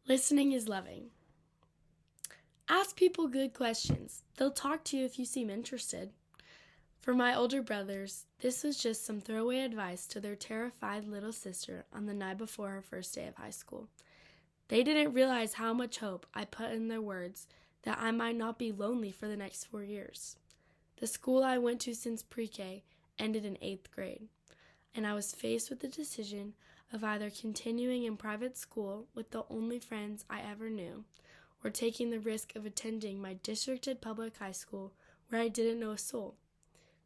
Listening is loving. Ask people good questions. They'll talk to you if you seem interested. For my older brothers, this was just some throwaway advice to their terrified little sister on the night before her first day of high school. They didn't realize how much hope I put in their words that I might not be lonely for the next 4 years. The school I went to since pre-K ended in 8th grade, and I was faced with the decision of either continuing in private school with the only friends I ever knew, or taking the risk of attending my districted public high school where I didn't know a soul.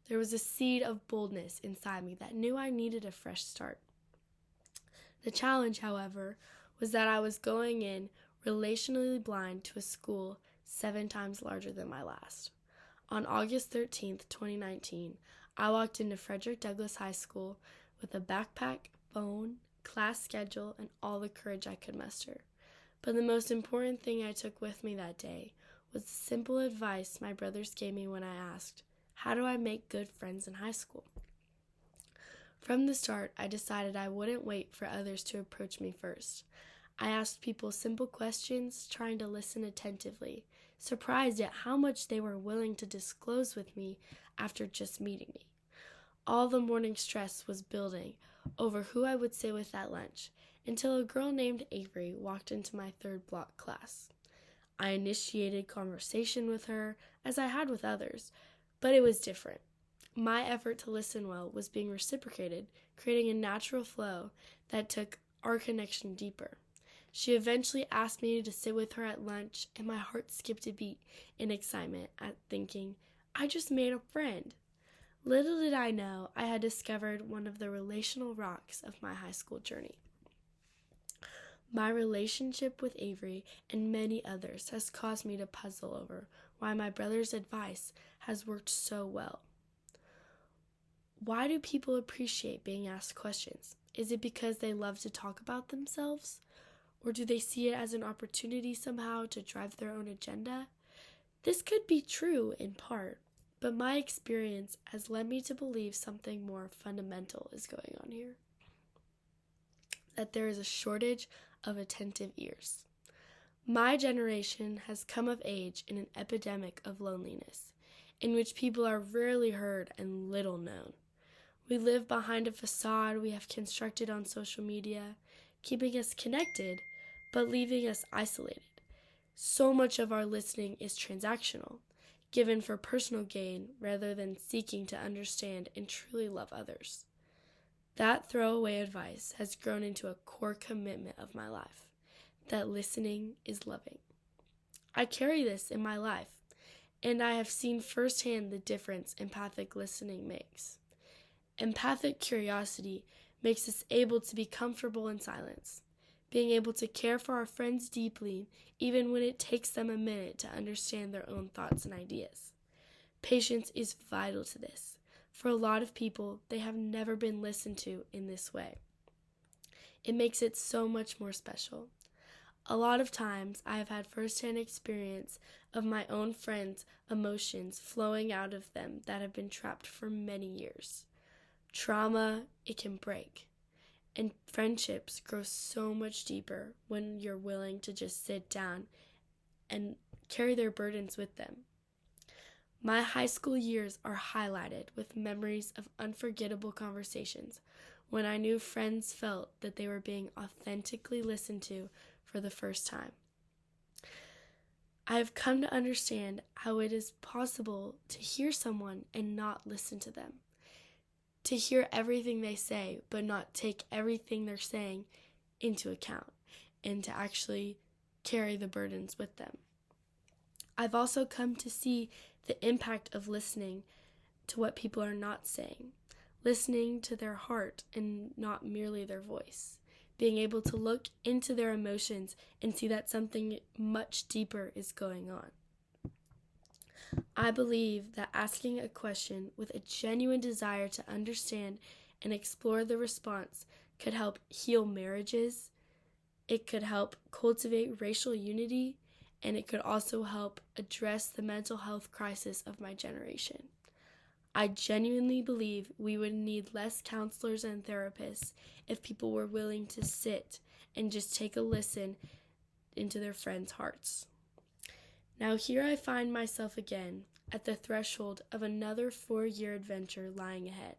There was a seed of boldness inside me that knew I needed a fresh start. The challenge, however, was that I was going in relationally blind to a school 7 times larger than my last. On August 13th, 2019, I walked into Frederick Douglass High School with a backpack, phone, class schedule, and all the courage I could muster. But the most important thing I took with me that day was the simple advice my brothers gave me when I asked, "How do I make good friends in high school?" From the start, I decided I wouldn't wait for others to approach me first. I asked people simple questions, trying to listen attentively, surprised at how much they were willing to disclose with me after just meeting me. All the morning stress was building over who I would sit with at lunch until a girl named Avery walked into my third block class. I initiated conversation with her as I had with others, but it was different. My effort to listen well was being reciprocated, creating a natural flow that took our connection deeper. She eventually asked me to sit with her at lunch, and my heart skipped a beat in excitement at thinking, I just made a friend. Little did I know I had discovered one of the relational rocks of my high school journey. My relationship with Avery and many others has caused me to puzzle over why my brother's advice has worked so well. Why do people appreciate being asked questions? Is it because they love to talk about themselves? Or do they see it as an opportunity somehow to drive their own agenda? This could be true in part, but my experience has led me to believe something more fundamental is going on here. That there is a shortage of attentive ears. My generation has come of age in an epidemic of loneliness, in which people are rarely heard and little known. We live behind a facade we have constructed on social media, keeping us connected, but leaving us isolated. So much of our listening is transactional, given for personal gain rather than seeking to understand and truly love others. That throwaway advice has grown into a core commitment of my life, that listening is loving. I carry this in my life, and I have seen firsthand the difference empathic listening makes. Empathic curiosity makes us able to be comfortable in silence, being able to care for our friends deeply even when it takes them a minute to understand their own thoughts and ideas. Patience is vital to this. For a lot of people, they have never been listened to in this way. It makes it so much more special. A lot of times, I have had firsthand experience of my own friends' emotions flowing out of them that have been trapped for many years. Trauma, it can break. And friendships grow so much deeper when you're willing to just sit down and carry their burdens with them. My high school years are highlighted with memories of unforgettable conversations when I knew friends felt that they were being authentically listened to for the first time. I have come to understand how it is possible to hear someone and not listen to them. To hear everything they say, but not take everything they're saying into account, and to actually carry the burdens with them. I've also come to see the impact of listening to what people are not saying, listening to their heart and not merely their voice, being able to look into their emotions and see that something much deeper is going on. I believe that asking a question with a genuine desire to understand and explore the response could help heal marriages, it could help cultivate racial unity, and it could also help address the mental health crisis of my generation. I genuinely believe we would need less counselors and therapists if people were willing to sit and just take a listen into their friends' hearts. Now here I find myself again at the threshold of another 4-year adventure lying ahead,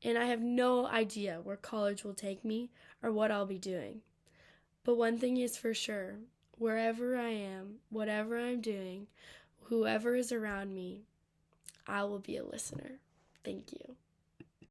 and I have no idea where college will take me or what I'll be doing. But one thing is for sure, wherever I am, whatever I'm doing, whoever is around me, I will be a listener. Thank you.